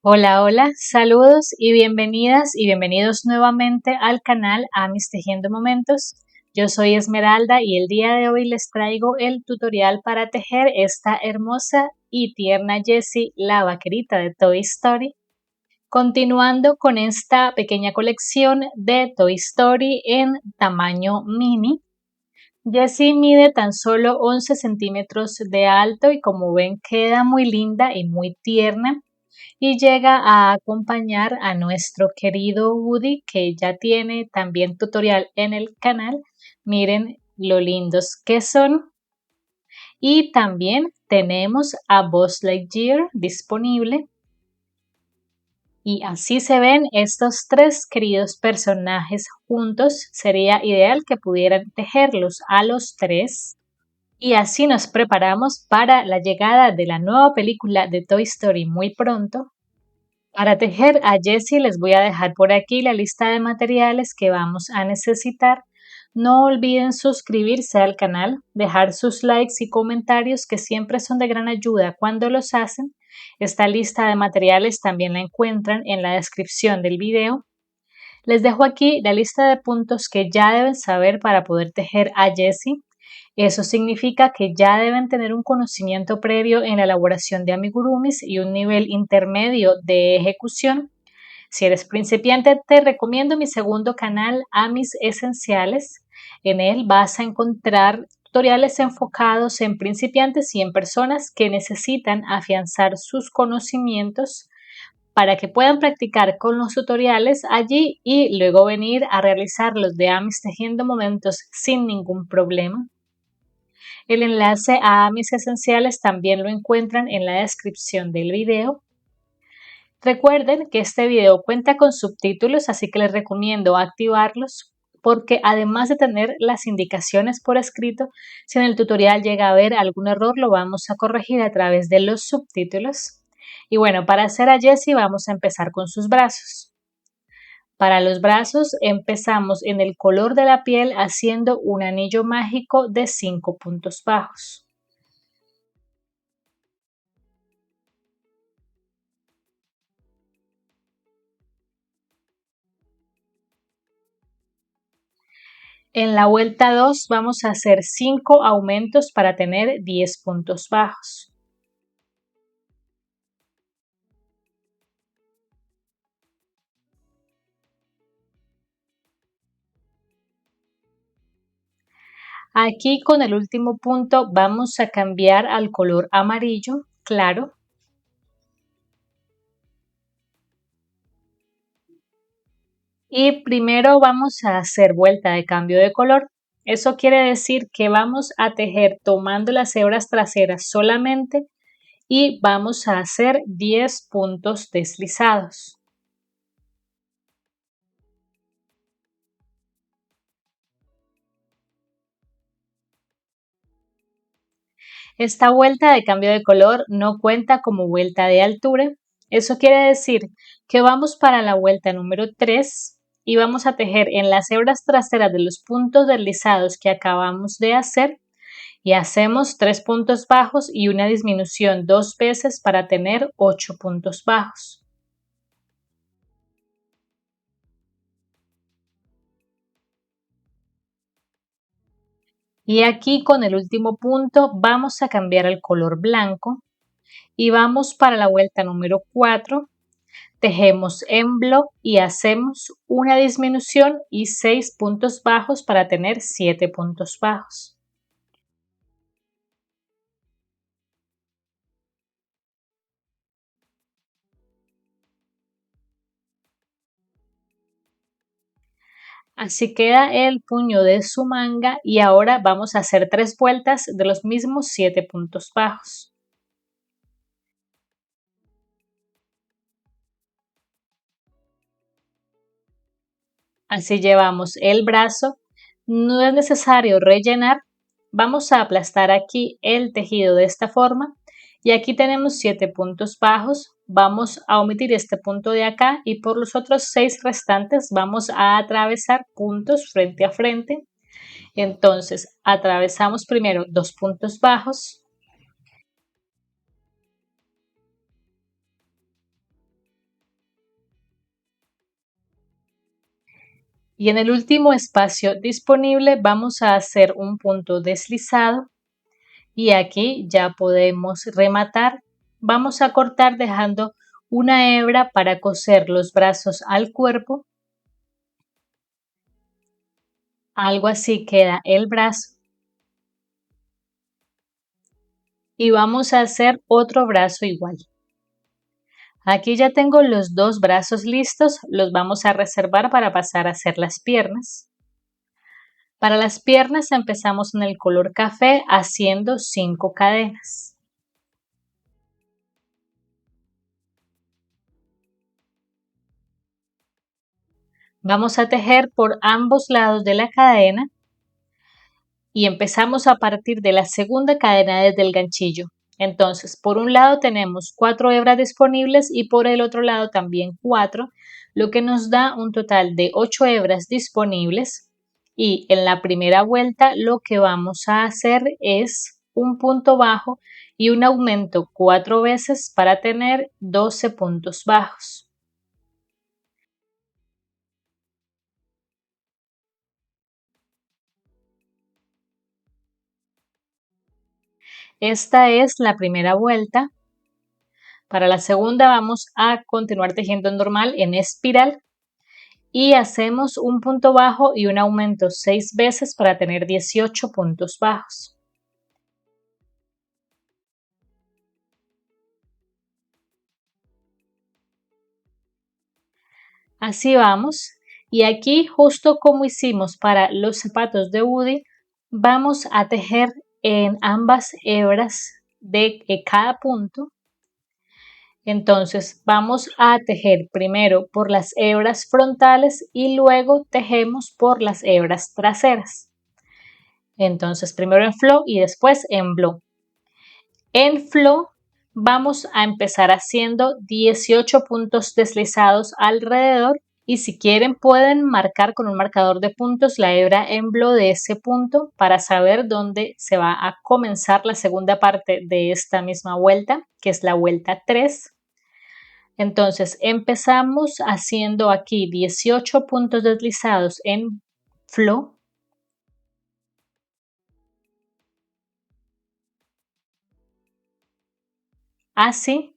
Hola, hola, saludos y bienvenidas y bienvenidos nuevamente al canal Amis Tejiendo Momentos. Yo soy Esmeralda y el día de hoy les traigo el tutorial para tejer esta hermosa y tierna Jessie, la vaquerita de Toy Story. Continuando con esta pequeña colección de Toy Story en tamaño mini. Jessie mide tan solo 11 centímetros de alto y como ven queda muy linda y muy tierna y llega a acompañar a nuestro querido Woody que ya tiene también tutorial en el canal. Miren lo lindos que son. Y también tenemos a Buzz Lightyear disponible. Y así se ven estos tres queridos personajes juntos. Sería ideal que pudieran tejerlos a los tres. Y así nos preparamos para la llegada de la nueva película de Toy Story muy pronto. Para tejer a Jessie les voy a dejar por aquí la lista de materiales que vamos a necesitar. No olviden suscribirse al canal, dejar sus likes y comentarios que siempre son de gran ayuda cuando los hacen. Esta lista de materiales también la encuentran en la descripción del video. Les dejo aquí la lista de puntos que ya deben saber para poder tejer a Jessie. Eso significa que ya deben tener un conocimiento previo en la elaboración de amigurumis y un nivel intermedio de ejecución. Si eres principiante, te recomiendo mi segundo canal, Amis Esenciales. En él vas a encontrar tutoriales enfocados en principiantes y en personas que necesitan afianzar sus conocimientos para que puedan practicar con los tutoriales allí y luego venir a realizar los de Amis Tejiendo Momentos sin ningún problema. El enlace a mis esenciales también lo encuentran en la descripción del video. Recuerden que este video cuenta con subtítulos, así que les recomiendo activarlos porque además de tener las indicaciones por escrito, si en el tutorial llega a haber algún error lo vamos a corregir a través de los subtítulos. Y bueno, para hacer a Jessie vamos a empezar con sus brazos. Para los brazos empezamos en el color de la piel haciendo un anillo mágico de 5 puntos bajos. En la vuelta 2 vamos a hacer 5 aumentos para tener 10 puntos bajos. Aquí con el último punto vamos a cambiar al color amarillo claro. Y primero vamos a hacer vuelta de cambio de color. Eso quiere decir que vamos a tejer tomando las hebras traseras solamente y vamos a hacer 10 puntos deslizados. Esta vuelta de cambio de color no cuenta como vuelta de altura. Eso quiere decir que vamos para la vuelta número 3 y vamos a tejer en las hebras traseras de los puntos deslizados que acabamos de hacer y hacemos 3 puntos bajos y una disminución 2 veces para tener 8 puntos bajos. Y aquí con el último punto vamos a cambiar al color blanco y vamos para la vuelta número 4. Tejemos en bloc y hacemos una disminución y 6 puntos bajos para tener 7 puntos bajos. Así queda el puño de su manga y ahora vamos a hacer 3 vueltas de los mismos 7 puntos bajos. Así llevamos el brazo. No es necesario rellenar. Vamos a aplastar aquí el tejido de esta forma y aquí tenemos 7 puntos bajos. Vamos a omitir este punto de acá y por los otros 6 restantes vamos a atravesar puntos frente a frente. Entonces atravesamos primero 2 puntos bajos. Y en el último espacio disponible vamos a hacer un punto deslizado y aquí ya podemos rematar. Vamos a cortar dejando una hebra para coser los brazos al cuerpo. Algo así queda el brazo. Y vamos a hacer otro brazo igual. Aquí ya tengo los dos brazos listos, los vamos a reservar para pasar a hacer las piernas. Para las piernas empezamos en el color café haciendo 5 cadenas. Vamos a tejer por ambos lados de la cadena y empezamos a partir de la segunda cadena desde el ganchillo. Entonces, por un lado tenemos 4 hebras disponibles y por el otro lado también 4, lo que nos da un total de 8 hebras disponibles. Y en la primera vuelta lo que vamos a hacer es un punto bajo y un aumento 4 veces para tener 12 puntos bajos. Esta es la primera vuelta. Para la segunda vamos a continuar tejiendo normal en espiral y hacemos un punto bajo y un aumento 6 veces para tener 18 puntos bajos. Así vamos. Y aquí, justo como hicimos para los zapatos de Woody, vamos a tejer en ambas hebras de cada punto. Entonces vamos a tejer primero por las hebras frontales y luego tejemos por las hebras traseras. Entonces primero en flow y después en blow. En flow vamos a empezar haciendo 18 puntos deslizados alrededor y si quieren pueden marcar con un marcador de puntos la hebra en blow de ese punto para saber dónde se va a comenzar la segunda parte de esta misma vuelta, que es la vuelta 3. Entonces empezamos haciendo aquí 18 puntos deslizados en flow. Así.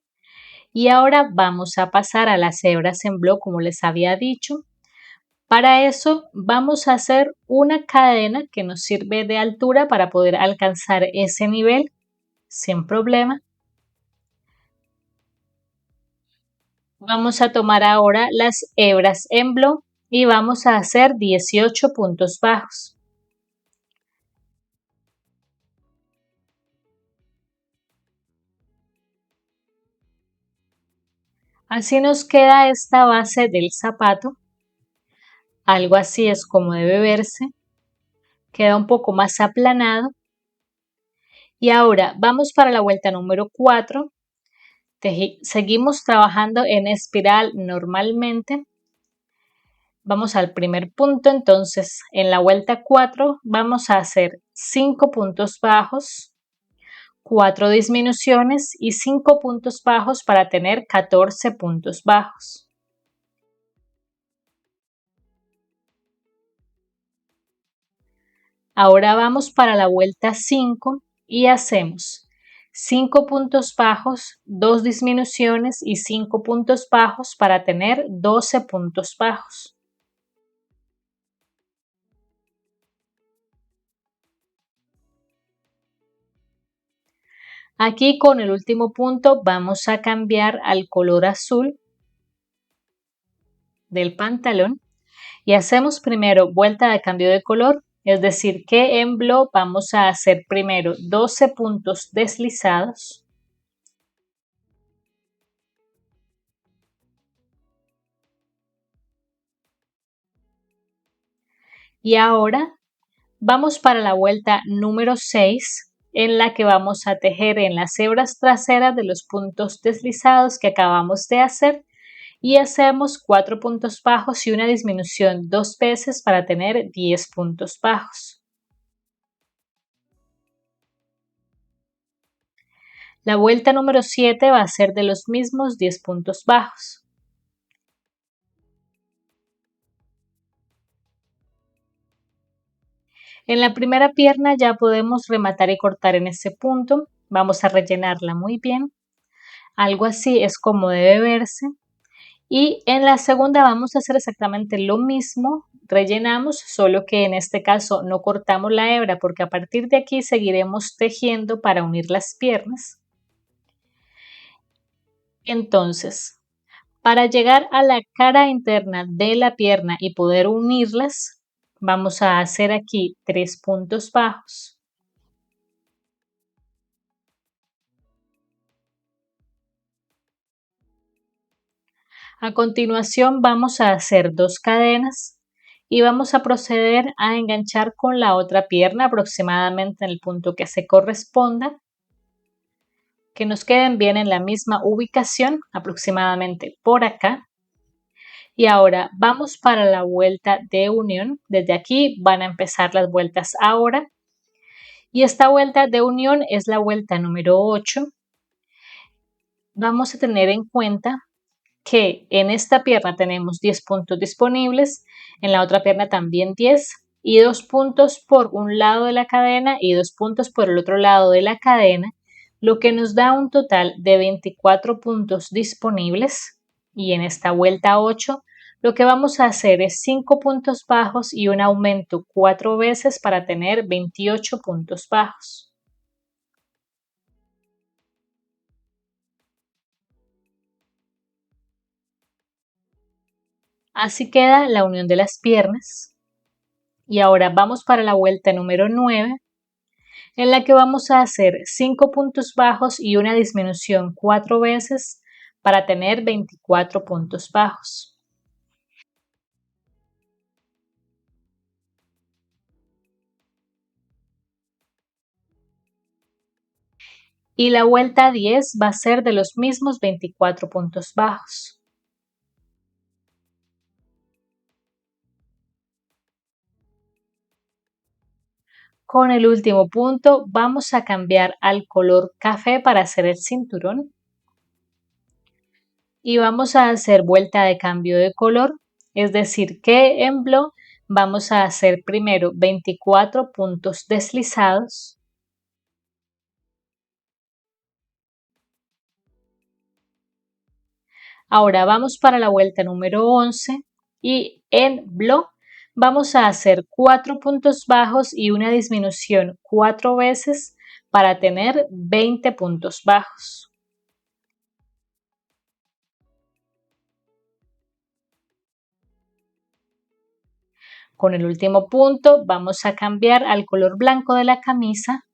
Y ahora vamos a pasar a las hebras en blow como les había dicho. Para eso vamos a hacer una cadena que nos sirve de altura para poder alcanzar ese nivel sin problema. Vamos a tomar ahora las hebras en blow y vamos a hacer 18 puntos bajos. Así nos queda esta base del zapato. Algo así es como debe verse. Queda un poco más aplanado. Y ahora vamos para la vuelta número 4. Seguimos trabajando en espiral normalmente. Vamos al primer punto, entonces en la vuelta 4 vamos a hacer 5 puntos bajos, 4 disminuciones y 5 puntos bajos para tener 14 puntos bajos. Ahora vamos para la vuelta 5 y hacemos 5 puntos bajos, 2 disminuciones y 5 puntos bajos para tener 12 puntos bajos. Aquí con el último punto vamos a cambiar al color azul del pantalón y hacemos primero vuelta de cambio de color, es decir que en blow vamos a hacer primero 12 puntos deslizados. Y ahora vamos para la vuelta número 6 en la que vamos a tejer en las hebras traseras de los puntos deslizados que acabamos de hacer y hacemos 4 puntos bajos y una disminución 2 veces para tener 10 puntos bajos. La vuelta número 7 va a ser de los mismos 10 puntos bajos. En la primera pierna ya podemos rematar y cortar en ese punto. Vamos a rellenarla muy bien. Algo así es como debe verse. Y en la segunda vamos a hacer exactamente lo mismo. Rellenamos, solo que en este caso no cortamos la hebra porque a partir de aquí seguiremos tejiendo para unir las piernas. Entonces, para llegar a la cara interna de la pierna y poder unirlas, vamos a hacer aquí 3 puntos bajos. A continuación vamos a hacer 2 cadenas y vamos a proceder a enganchar con la otra pierna aproximadamente en el punto que se corresponda, que nos queden bien en la misma ubicación, aproximadamente por acá. Y ahora vamos para la vuelta de unión. Desde aquí van a empezar las vueltas ahora. Y esta vuelta de unión es la vuelta número 8. Vamos a tener en cuenta que en esta pierna tenemos 10 puntos disponibles, en la otra pierna también 10 y 2 puntos por un lado de la cadena y 2 puntos por el otro lado de la cadena, lo que nos da un total de 24 puntos disponibles. Y en esta vuelta 8 lo que vamos a hacer es 5 puntos bajos y un aumento 4 veces para tener 28 puntos bajos. Así queda la unión de las piernas. Y ahora vamos para la vuelta número 9, en la que vamos a hacer 5 puntos bajos y una disminución 4 veces para tener 24 puntos bajos. Y la vuelta 10 va a ser de los mismos 24 puntos bajos. Con el último punto vamos a cambiar al color café para hacer el cinturón. Y vamos a hacer vuelta de cambio de color, es decir que en bloc vamos a hacer primero 24 puntos deslizados. Ahora vamos para la vuelta número 11 y en bloc vamos a hacer 4 puntos bajos y una disminución 4 veces para tener 20 puntos bajos. Con el último punto vamos a cambiar al color blanco de la camisa.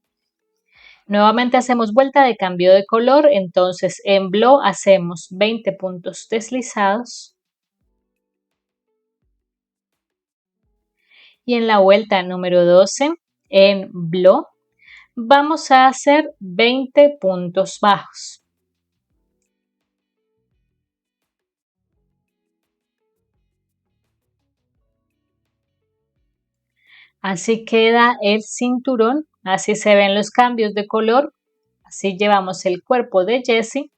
Nuevamente hacemos vuelta de cambio de color, entonces en bloc hacemos 20 puntos deslizados. Y en la vuelta número 12, en bloc, vamos a hacer 20 puntos bajos. Así queda el cinturón, así se ven los cambios de color, así llevamos el cuerpo de Jessie.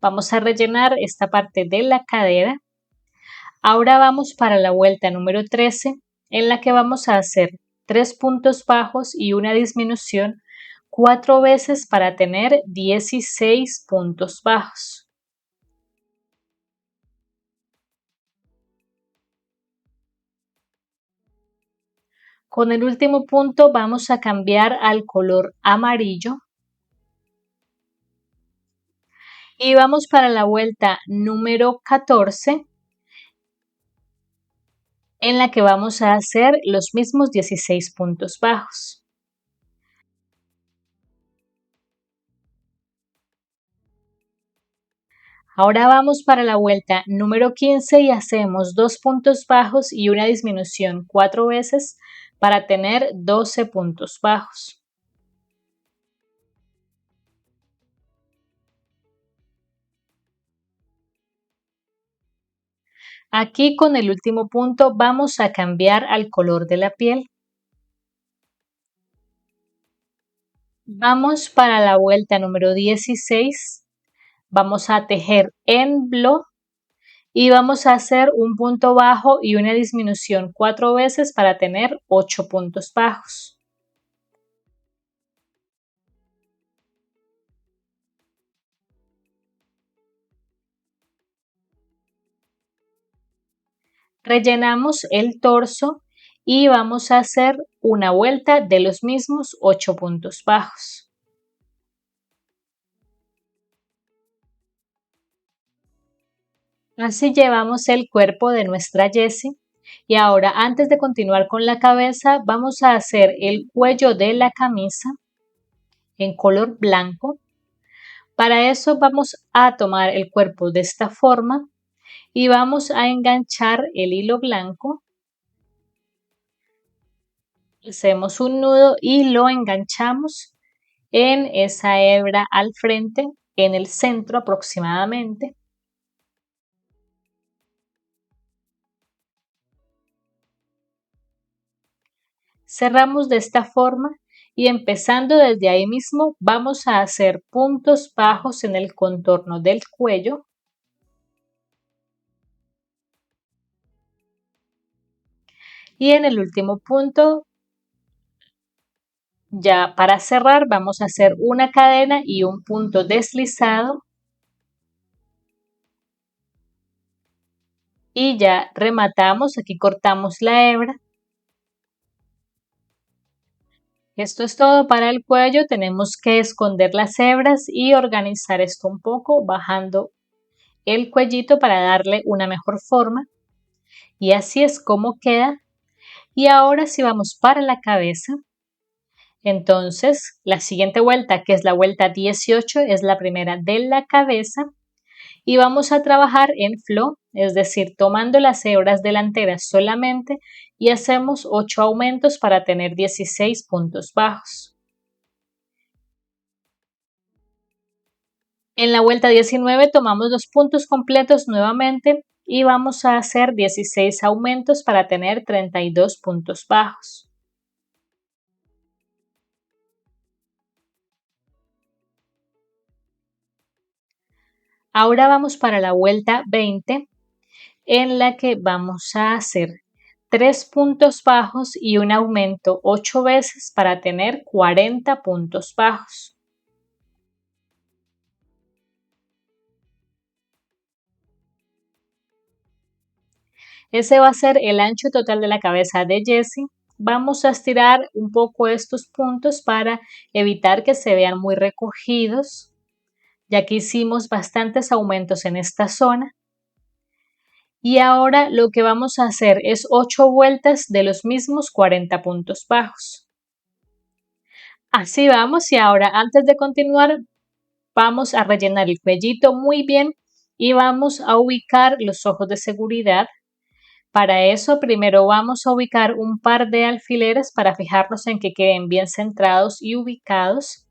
Vamos a rellenar esta parte de la cadera. Ahora vamos para la vuelta número 13, en la que vamos a hacer 3 puntos bajos y una disminución 4 veces para tener 16 puntos bajos. Con el último punto vamos a cambiar al color amarillo y vamos para la vuelta número 14, en la que vamos a hacer los mismos 16 puntos bajos. Ahora vamos para la vuelta número 15 y hacemos 2 puntos bajos y una disminución 4 veces para tener 12 puntos bajos. Aquí con el último punto vamos a cambiar al color de la piel. Vamos para la vuelta número 16. Vamos a tejer en bloc y vamos a hacer un punto bajo y una disminución 4 veces para tener 8 puntos bajos. Rellenamos el torso y vamos a hacer una vuelta de los mismos 8 puntos bajos. Así llevamos el cuerpo de nuestra Jessie. Y ahora, antes de continuar con la cabeza, vamos a hacer el cuello de la camisa en color blanco. Para eso vamos a tomar el cuerpo de esta forma y vamos a enganchar el hilo blanco. Hacemos un nudo y lo enganchamos en esa hebra al frente, en el centro aproximadamente. Cerramos de esta forma y empezando desde ahí mismo vamos a hacer puntos bajos en el contorno del cuello. Y en el último punto, ya para cerrar, vamos a hacer una cadena y un punto deslizado. Y ya rematamos, aquí cortamos la hebra. Esto es todo para el cuello, tenemos que esconder las hebras y organizar esto un poco, bajando el cuellito para darle una mejor forma. Y así es como queda. Y ahora si vamos para la cabeza, entonces la siguiente vuelta, que es la vuelta 18, es la primera de la cabeza. Y vamos a trabajar en flow, es decir, tomando las hebras delanteras solamente y hacemos 8 aumentos para tener 16 puntos bajos. En la vuelta 19 tomamos los puntos completos nuevamente y vamos a hacer 16 aumentos para tener 32 puntos bajos. Ahora vamos para la vuelta 20 en la que vamos a hacer 3 puntos bajos y un aumento 8 veces para tener 40 puntos bajos. Ese va a ser el ancho total de la cabeza de Jessie. Vamos a estirar un poco estos puntos para evitar que se vean muy recogidos, ya que hicimos bastantes aumentos en esta zona. Y ahora lo que vamos a hacer es 8 vueltas de los mismos 40 puntos bajos. Así vamos y ahora antes de continuar vamos a rellenar el cuellito muy bien y vamos a ubicar los ojos de seguridad. Para eso primero vamos a ubicar un par de alfileres para fijarnos en que queden bien centrados y ubicados.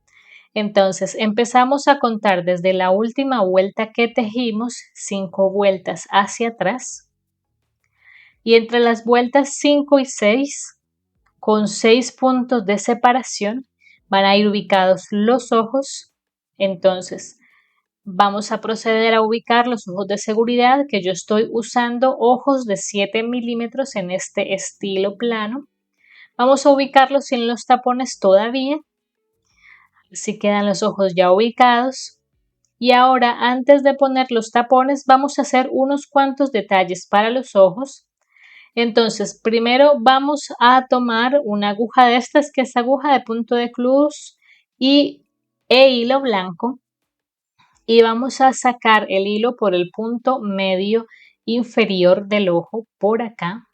Entonces empezamos a contar desde la última vuelta que tejimos, 5 vueltas hacia atrás. Y entre las vueltas 5 y 6, con 6 puntos de separación, van a ir ubicados los ojos. Entonces vamos a proceder a ubicar los ojos de seguridad, que yo estoy usando ojos de 7 milímetros en este estilo plano. Vamos a ubicarlos sin los tapones todavía. Así quedan los ojos ya ubicados. Y ahora, antes de poner los tapones, vamos a hacer unos cuantos detalles para los ojos. Entonces, primero vamos a tomar una aguja de estas, que es aguja de punto de cruz e hilo blanco. Y vamos a sacar el hilo por el punto medio inferior del ojo, por acá.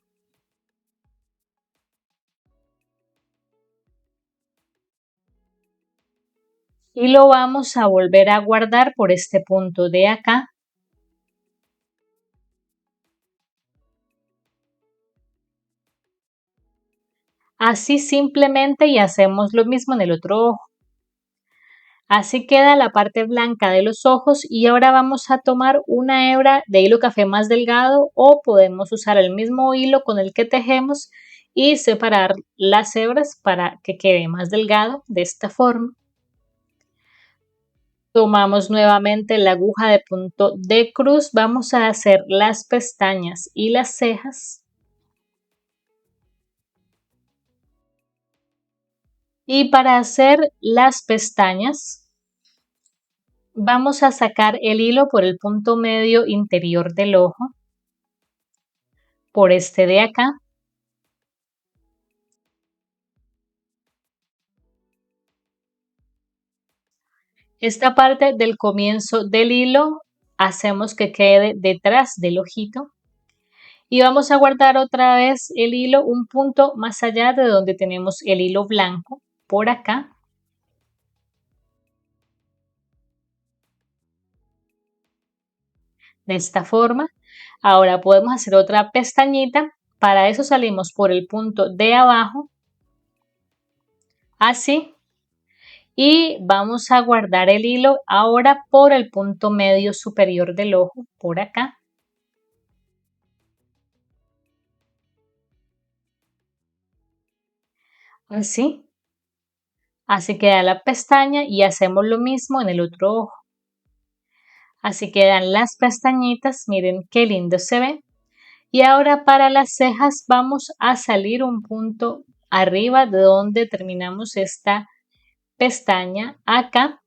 Y lo vamos a volver a guardar por este punto de acá. Así simplemente y hacemos lo mismo en el otro ojo. Así queda la parte blanca de los ojos y ahora vamos a tomar una hebra de hilo café más delgado o podemos usar el mismo hilo con el que tejemos y separar las hebras para que quede más delgado de esta forma. Tomamos nuevamente la aguja de punto de cruz, vamos a hacer las pestañas y las cejas. Y para hacer las pestañas, vamos a sacar el hilo por el punto medio interior del ojo, por este de acá. Esta parte del comienzo del hilo hacemos que quede detrás del ojito y vamos a guardar otra vez el hilo un punto más allá de donde tenemos el hilo blanco, por acá. De esta forma. Ahora podemos hacer otra pestañita. Para eso salimos por el punto de abajo, así, y vamos a guardar el hilo ahora por el punto medio superior del ojo, por acá. Así. Así queda la pestaña y hacemos lo mismo en el otro ojo. Así quedan las pestañitas, miren qué lindo se ve. Y ahora para las cejas vamos a salir un punto arriba de donde terminamos esta pestaña, acá.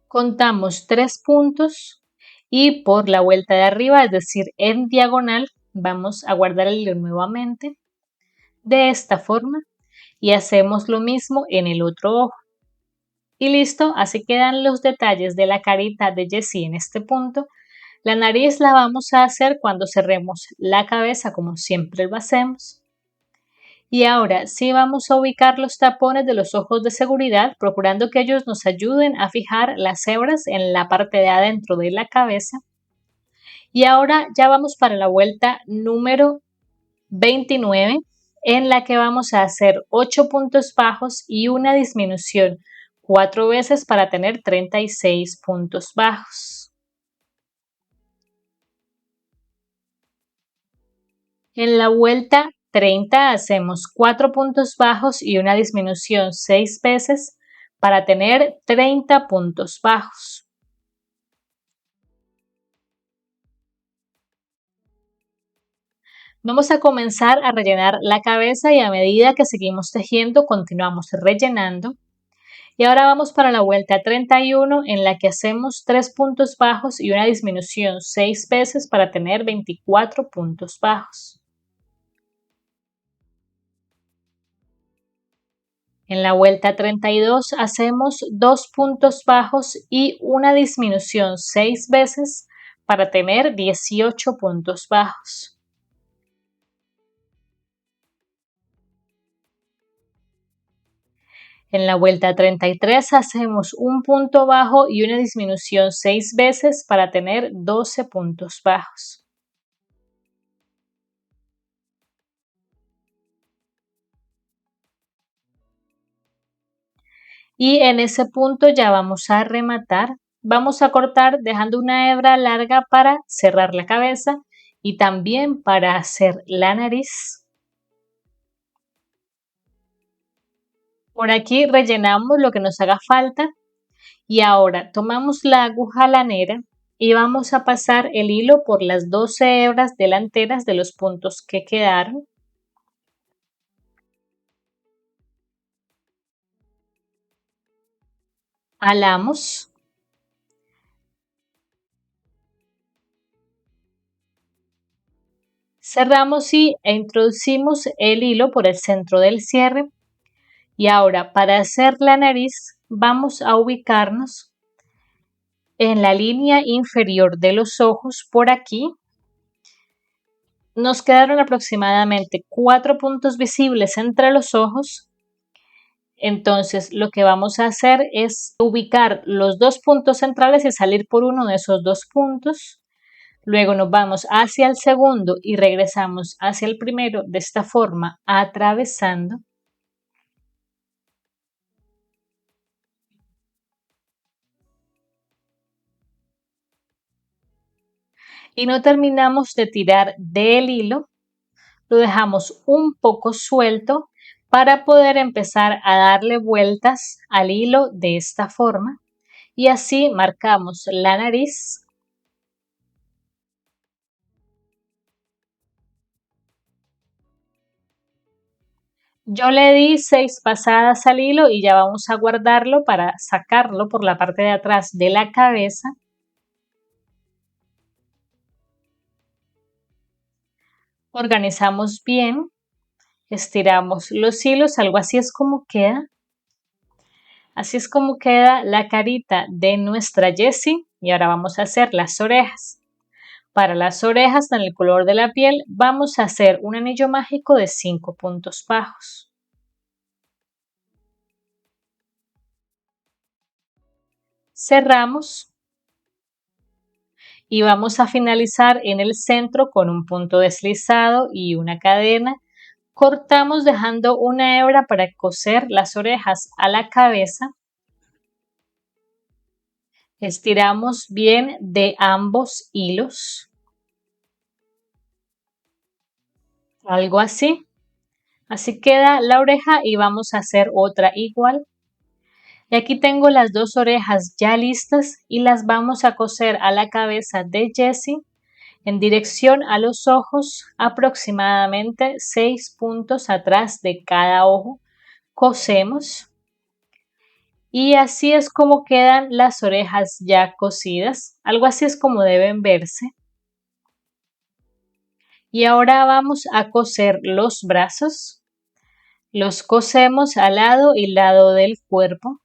Contamos 3 puntos y por la vuelta de arriba, es decir, en diagonal, vamos a guardar el hilo nuevamente de esta forma y hacemos lo mismo en el otro ojo. Y listo, así quedan los detalles de la carita de Jessie en este punto. La nariz la vamos a hacer cuando cerremos la cabeza, como siempre lo hacemos. Y ahora sí vamos a ubicar los tapones de los ojos de seguridad, procurando que ellos nos ayuden a fijar las hebras en la parte de adentro de la cabeza. Y ahora ya vamos para la vuelta número 29, en la que vamos a hacer 8 puntos bajos y una disminución 4 veces para tener 36 puntos bajos. En la vuelta 30 hacemos 4 puntos bajos y una disminución 6 veces para tener 30 puntos bajos. Vamos a comenzar a rellenar la cabeza y a medida que seguimos tejiendo continuamos rellenando. Y ahora vamos para la vuelta 31 en la que hacemos 3 puntos bajos y una disminución 6 veces para tener 24 puntos bajos. En la vuelta 32 hacemos 2 puntos bajos y una disminución 6 veces para tener 18 puntos bajos. En la vuelta 33 hacemos un punto bajo y una disminución 6 veces para tener 12 puntos bajos. Y en ese punto ya vamos a rematar. Vamos a cortar dejando una hebra larga para cerrar la cabeza y también para hacer la nariz. Por aquí rellenamos lo que nos haga falta y ahora tomamos la aguja lanera y vamos a pasar el hilo por las 12 hebras delanteras de los puntos que quedaron. Alamos. Cerramos y introducimos el hilo por el centro del cierre. Y ahora para hacer la nariz vamos a ubicarnos en la línea inferior de los ojos por aquí. Nos quedaron aproximadamente 4 puntos visibles entre los ojos. Entonces lo que vamos a hacer es ubicar los 2 puntos centrales y salir por uno de esos 2 puntos. Luego nos vamos hacia el segundo y regresamos hacia el primero de esta forma, atravesando. Y no terminamos de tirar del hilo, lo dejamos un poco suelto para poder empezar a darle vueltas al hilo de esta forma y así marcamos la nariz. Yo le di 6 pasadas al hilo y ya vamos a guardarlo para sacarlo por la parte de atrás de la cabeza. Organizamos bien, estiramos los hilos, algo así es como queda. Así es como queda la carita de nuestra Jessie y ahora vamos a hacer las orejas. Para las orejas, en el color de la piel, vamos a hacer un anillo mágico de 5 puntos bajos. Cerramos y vamos a finalizar en el centro con un punto deslizado y una cadena. Cortamos dejando una hebra para coser las orejas a la cabeza. Estiramos bien de ambos hilos. Algo así. Así queda la oreja y vamos a hacer otra igual. Y aquí tengo las dos orejas ya listas y las vamos a coser a la cabeza de Jessie en dirección a los ojos, aproximadamente 6 puntos atrás de cada ojo. Cosemos. Y así es como quedan las orejas ya cosidas. Algo así es como deben verse. Y ahora vamos a coser los brazos. Los cosemos al lado y lado del cuerpo.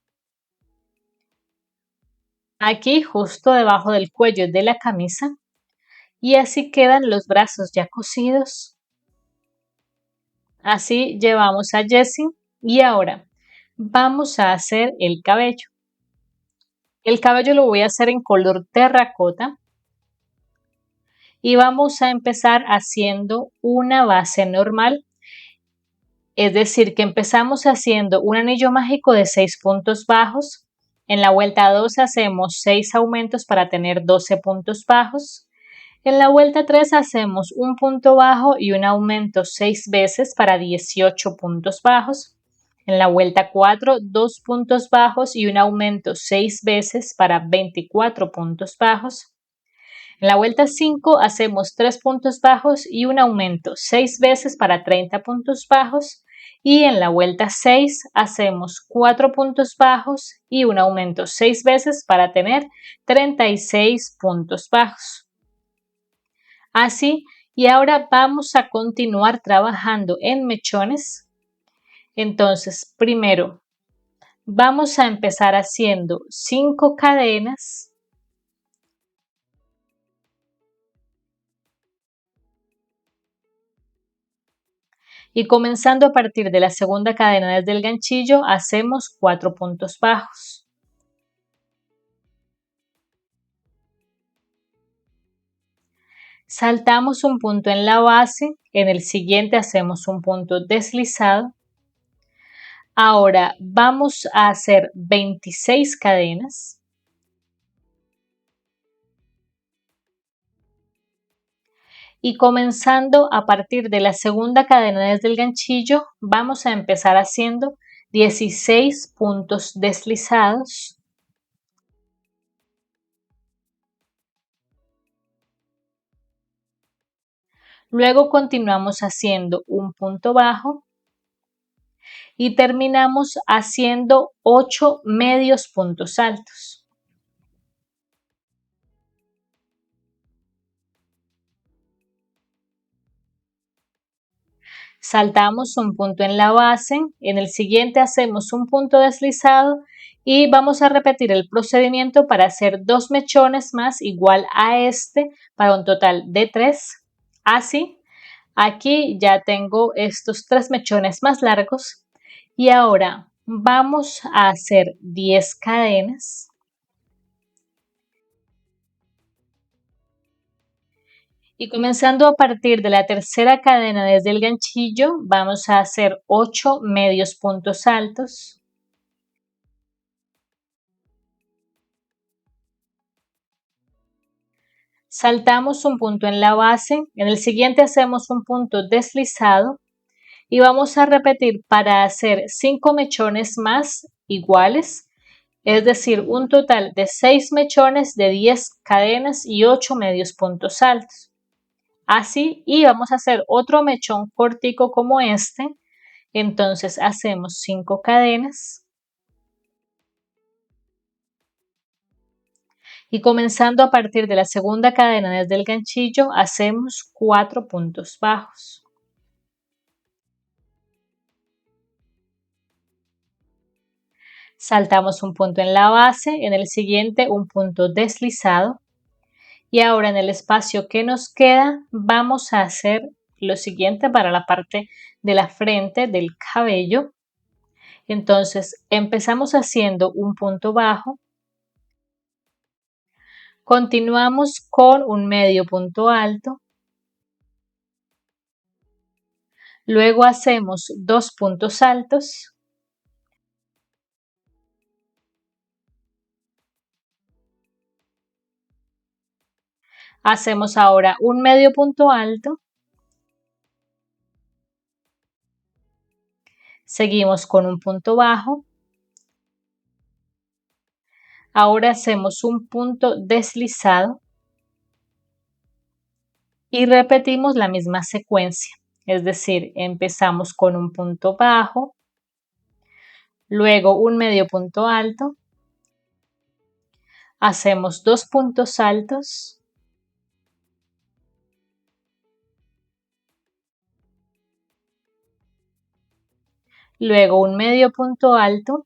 Aquí justo debajo del cuello de la camisa. Y así quedan los brazos ya cosidos. Así llevamos a Jessie. Y ahora vamos a hacer el cabello. El cabello lo voy a hacer en color terracota. Y vamos a empezar haciendo una base normal. Es decir, que empezamos haciendo un anillo mágico de 6 puntos bajos. En la vuelta 2 hacemos 6 aumentos para tener 12 puntos bajos. En la vuelta 3 hacemos un punto bajo y un aumento 6 veces para 18 puntos bajos. En la vuelta 4, 2 puntos bajos y un aumento 6 veces para 24 puntos bajos. En la vuelta 5 hacemos 3 puntos bajos y un aumento 6 veces para 30 puntos bajos. Y en la vuelta 6 hacemos 4 puntos bajos y un aumento 6 veces para tener 36 puntos bajos. Así, y ahora vamos a continuar trabajando en mechones. Entonces, primero vamos a empezar haciendo 5 cadenas. Y comenzando a partir de la segunda cadena desde el ganchillo, hacemos 4 puntos bajos. Saltamos un punto en la base, en el siguiente hacemos un punto deslizado. Ahora vamos a hacer 26 cadenas. Y comenzando a partir de la segunda cadena desde el ganchillo, vamos a empezar haciendo 16 puntos deslizados. Luego continuamos haciendo un punto bajo y terminamos haciendo 8 medios puntos altos. Saltamos un punto en la base, en el siguiente hacemos un punto deslizado y vamos a repetir el procedimiento para hacer 2 mechones más igual a este para un total de 3. Así, aquí ya tengo estos 3 mechones más largos y ahora vamos a hacer 10 cadenas. Y comenzando a partir de la tercera cadena desde el ganchillo, vamos a hacer 8 medios puntos altos. Saltamos un punto en la base, en el siguiente hacemos un punto deslizado y vamos a repetir para hacer 5 mechones más iguales, es decir, un total de 6 mechones de 10 cadenas y 8 medios puntos altos. Así, y vamos a hacer otro mechón cortico como este, entonces hacemos 5 cadenas y comenzando a partir de la segunda cadena desde el ganchillo hacemos 4 puntos bajos. Saltamos un punto en la base, en el siguiente un punto deslizado y ahora en el espacio que nos queda vamos a hacer lo siguiente para la parte de la frente del cabello. Entonces empezamos haciendo un punto bajo, continuamos con un medio punto alto, luego hacemos 2 puntos altos, hacemos ahora un medio punto alto, seguimos con un punto bajo, ahora hacemos un punto deslizado y repetimos la misma secuencia, es decir, empezamos con un punto bajo, luego un medio punto alto, hacemos 2 puntos altos, luego un medio punto alto,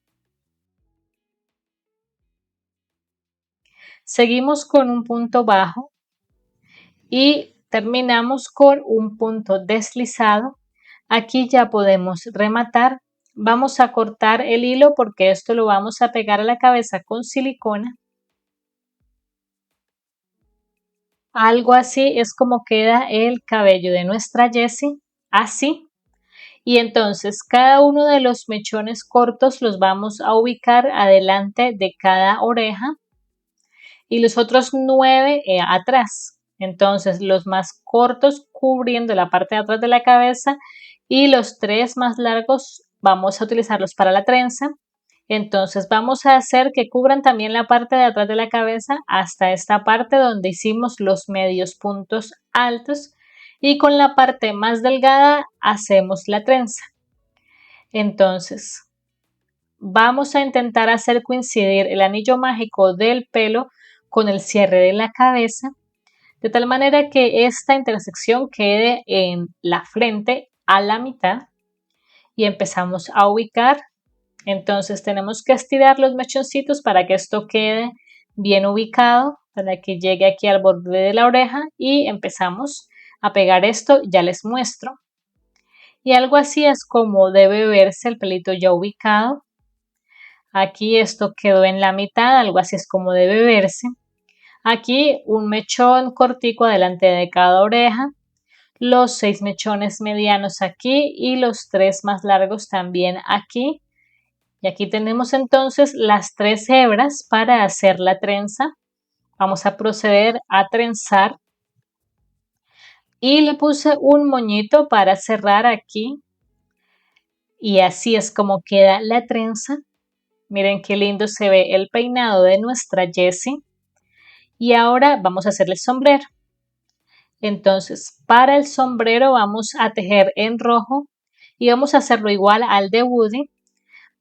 seguimos con un punto bajo y terminamos con un punto deslizado. Aquí ya podemos rematar. Vamos a cortar el hilo porque esto lo vamos a pegar a la cabeza con silicona. Algo así es como queda el cabello de nuestra Jessie, así. Y entonces cada uno de los mechones cortos los vamos a ubicar adelante de cada oreja y los otros 9 atrás. Entonces los más cortos cubriendo la parte de atrás de la cabeza y los 3 más largos vamos a utilizarlos para la trenza. Entonces vamos a hacer que cubran también la parte de atrás de la cabeza hasta esta parte donde hicimos los medios puntos altos y con la parte más delgada hacemos la trenza. Entonces vamos a intentar hacer coincidir el anillo mágico del pelo con el cierre de la cabeza, de tal manera que esta intersección quede en la frente a la mitad y empezamos a ubicar. Entonces tenemos que estirar los mechoncitos para que esto quede bien ubicado, para que llegue aquí al borde de la oreja y empezamos a pegar esto, ya les muestro. Y algo así es como debe verse el pelito ya ubicado. Aquí esto quedó en la mitad, algo así es como debe verse. Aquí un mechón cortico delante de cada oreja, los 6 mechones medianos aquí y los 3 más largos también aquí. Y aquí tenemos entonces las 3 hebras para hacer la trenza. Vamos a proceder a trenzar. Y le puse un moñito para cerrar aquí. Y así es como queda la trenza. Miren qué lindo se ve el peinado de nuestra Jessie. Y ahora vamos a hacerle sombrero. Entonces, para el sombrero vamos a tejer en rojo y vamos a hacerlo igual al de Woody.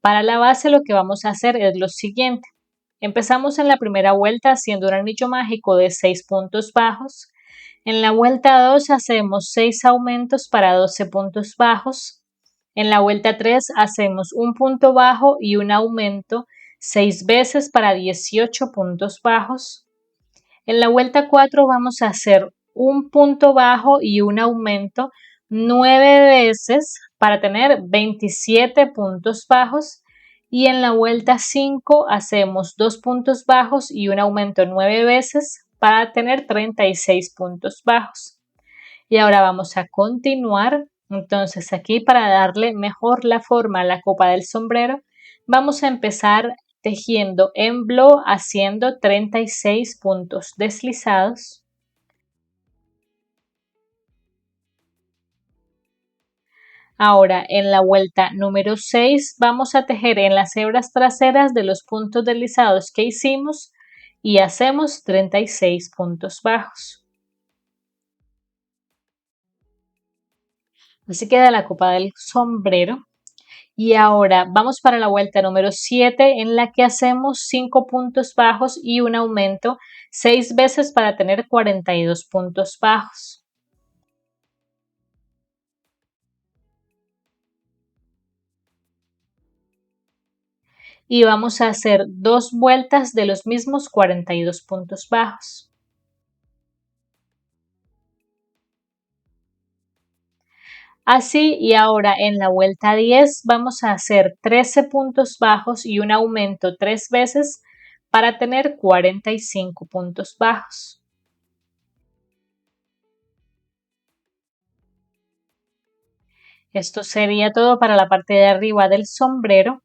Para la base lo que vamos a hacer es lo siguiente. Empezamos en la primera vuelta haciendo un anillo mágico de 6 puntos bajos. En la vuelta 2 hacemos 6 aumentos para 12 puntos bajos. En la vuelta 3 hacemos un punto bajo y un aumento 6 veces para 18 puntos bajos. En la vuelta 4 vamos a hacer un punto bajo y un aumento 9 veces para tener 27 puntos bajos. Y en la vuelta 5 hacemos 2 puntos bajos y un aumento 9 veces para tener 36 puntos bajos. Y ahora vamos a continuar. Entonces aquí para darle mejor la forma a la copa del sombrero, vamos a empezar tejiendo en blow haciendo 36 puntos deslizados. Ahora en la vuelta número 6 vamos a tejer en las hebras traseras de los puntos deslizados que hicimos y hacemos 36 puntos bajos. Así queda la copa del sombrero. Y ahora vamos para la vuelta número 7 en la que hacemos 5 puntos bajos y un aumento 6 veces para tener 42 puntos bajos. Y vamos a hacer 2 vueltas de los mismos 42 puntos bajos. Así, y ahora en la vuelta 10 vamos a hacer 13 puntos bajos y un aumento 3 veces para tener 45 puntos bajos. Esto sería todo para la parte de arriba del sombrero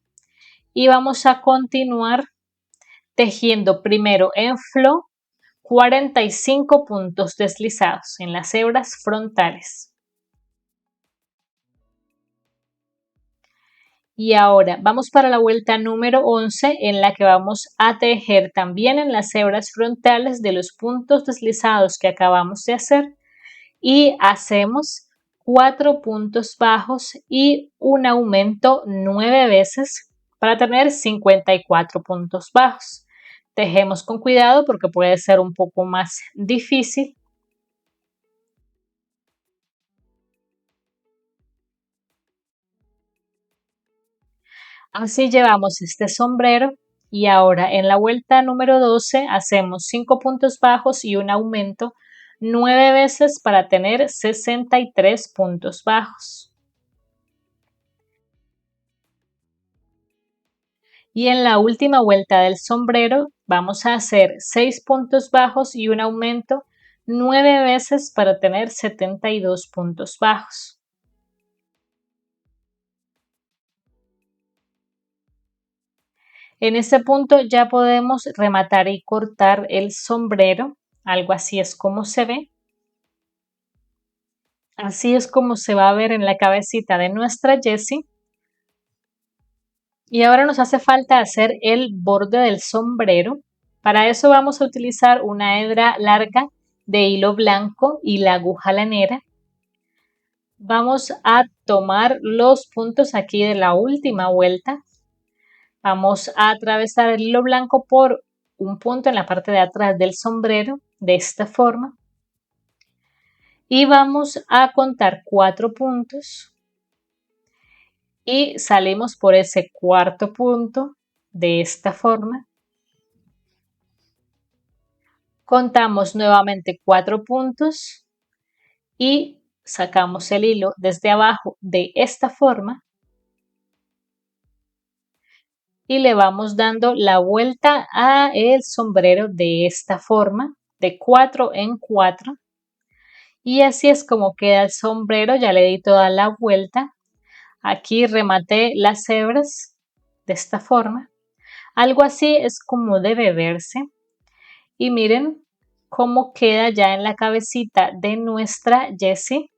y vamos a continuar tejiendo primero en flor 45 puntos deslizados en las hebras frontales. Y ahora vamos para la vuelta número 11 en la que vamos a tejer también en las hebras frontales de los puntos deslizados que acabamos de hacer y hacemos 4 puntos bajos y un aumento 9 veces para tener 54 puntos bajos. Tejemos con cuidado porque puede ser un poco más difícil. Así llevamos este sombrero y ahora en la vuelta número 12 hacemos 5 puntos bajos y un aumento 9 veces para tener 63 puntos bajos. Y en la última vuelta del sombrero vamos a hacer 6 puntos bajos y un aumento 9 veces para tener 72 puntos bajos. En este punto ya podemos rematar y cortar el sombrero, algo así es como se ve. Así es como se va a ver en la cabecita de nuestra Jessie. Y ahora nos hace falta hacer el borde del sombrero. Para eso vamos a utilizar una hebra larga de hilo blanco y la aguja lanera. Vamos a tomar los puntos aquí de la última vuelta. Vamos a atravesar el hilo blanco por un punto en la parte de atrás del sombrero, de esta forma. Y vamos a contar 4 puntos. Y salimos por ese cuarto punto de esta forma. Contamos nuevamente 4 puntos y sacamos el hilo desde abajo de esta forma y le vamos dando la vuelta a el sombrero de esta forma, de 4 en 4. Y así es como queda el sombrero, ya le di toda la vuelta. Aquí rematé las hebras de esta forma. Algo así es como debe verse. Y miren cómo queda ya en la cabecita de nuestra Jessie.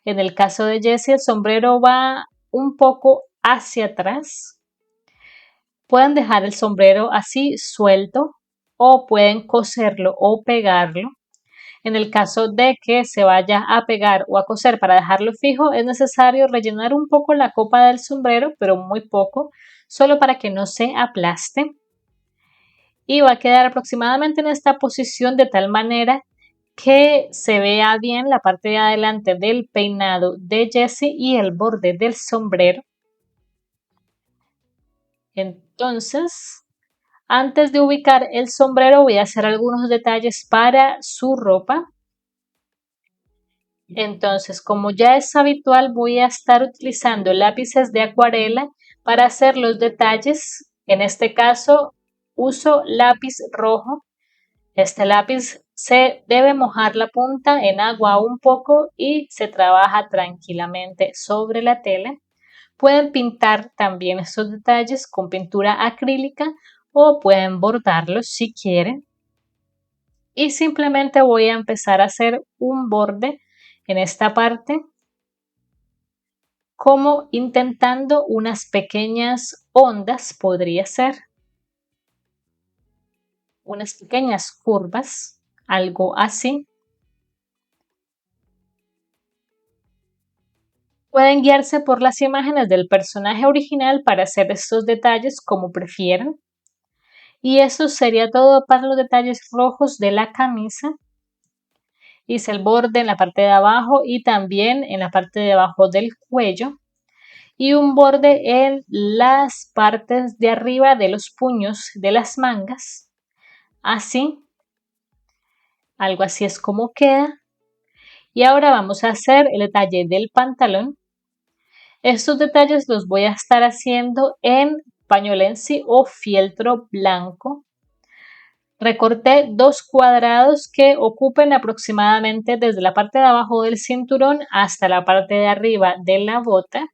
En el caso de Jessie, el sombrero va un poco hacia atrás. Pueden dejar el sombrero así suelto o pueden coserlo o pegarlo. En el caso de que se vaya a pegar o a coser para dejarlo fijo, es necesario rellenar un poco la copa del sombrero, pero muy poco, solo para que no se aplaste. Y va a quedar aproximadamente en esta posición de tal manera que se vea bien la parte de adelante del peinado de Jessie y el borde del sombrero. Entonces, antes de ubicar el sombrero voy a hacer algunos detalles para su ropa. Entonces, como ya es habitual, voy a estar utilizando lápices de acuarela para hacer los detalles. En este caso, uso lápiz rojo. Este lápiz se debe mojar la punta en agua un poco y se trabaja tranquilamente sobre la tela. Pueden pintar también estos detalles con pintura acrílica o pueden bordarlos si quieren. Y simplemente voy a empezar a hacer un borde en esta parte como intentando unas pequeñas ondas, podría ser, unas pequeñas curvas, algo así. Pueden guiarse por las imágenes del personaje original para hacer estos detalles como prefieran. Y eso sería todo para los detalles rojos de la camisa. Hice el borde en la parte de abajo y también en la parte de abajo del cuello. Y un borde en las partes de arriba de los puños de las mangas. Así. Algo así es como queda. Y ahora vamos a hacer el detalle del pantalón. Estos detalles los voy a estar haciendo en pañolensi o fieltro blanco. Recorté 2 cuadrados que ocupen aproximadamente desde la parte de abajo del cinturón hasta la parte de arriba de la bota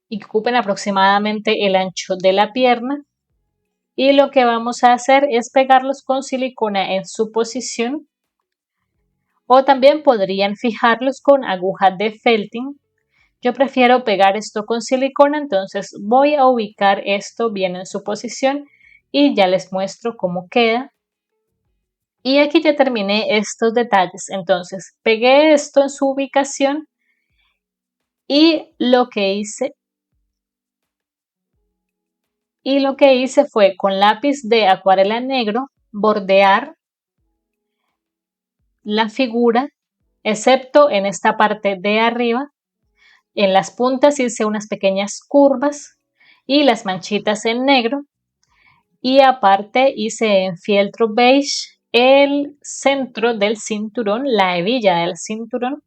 y que ocupen aproximadamente el ancho de la pierna. Y lo que vamos a hacer es pegarlos con silicona en su posición, o también podrían fijarlos con aguja de felting. Yo prefiero pegar esto con silicona, entonces voy a ubicar esto bien en su posición y ya les muestro cómo queda. Y aquí ya terminé estos detalles, entonces pegué esto en su ubicación y lo que hice fue con lápiz de acuarela negro bordear la figura, excepto en esta parte de arriba. En las puntas hice unas pequeñas curvas y las manchitas en negro. Y aparte hice en fieltro beige el centro del cinturón, la hebilla del cinturón.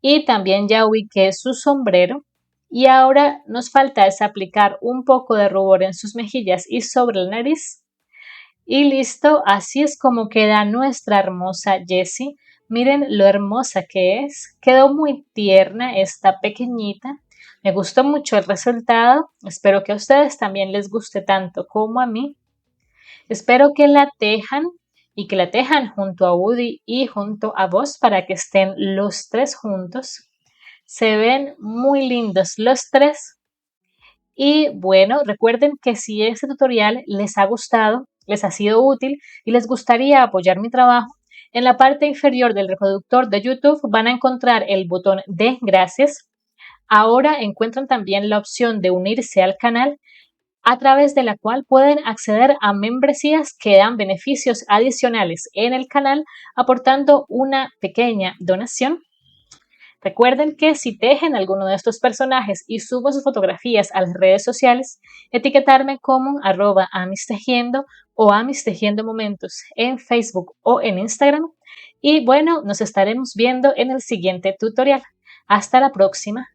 Y también ya ubiqué su sombrero. Y ahora nos falta es aplicar un poco de rubor en sus mejillas y sobre la nariz. Y listo, así es como queda nuestra hermosa Jessie. Miren lo hermosa que es. Quedó muy tierna esta pequeñita. Me gustó mucho el resultado. Espero que a ustedes también les guste tanto como a mí. Espero que la tejan y que la tejan junto a Woody y junto a vos para que estén los tres juntos. Se ven muy lindos los tres. Y bueno, recuerden que si este tutorial les ha gustado, les ha sido útil y les gustaría apoyar mi trabajo, en la parte inferior del reproductor de YouTube van a encontrar el botón de gracias. Ahora encuentran también la opción de unirse al canal, a través de la cual pueden acceder a membresías que dan beneficios adicionales en el canal, aportando una pequeña donación. Recuerden que si tejen alguno de estos personajes y subo sus fotografías a las redes sociales, etiquetarme como @amistejiendo o amistejiendomomentos en Facebook o en Instagram. Y bueno, nos estaremos viendo en el siguiente tutorial. Hasta la próxima.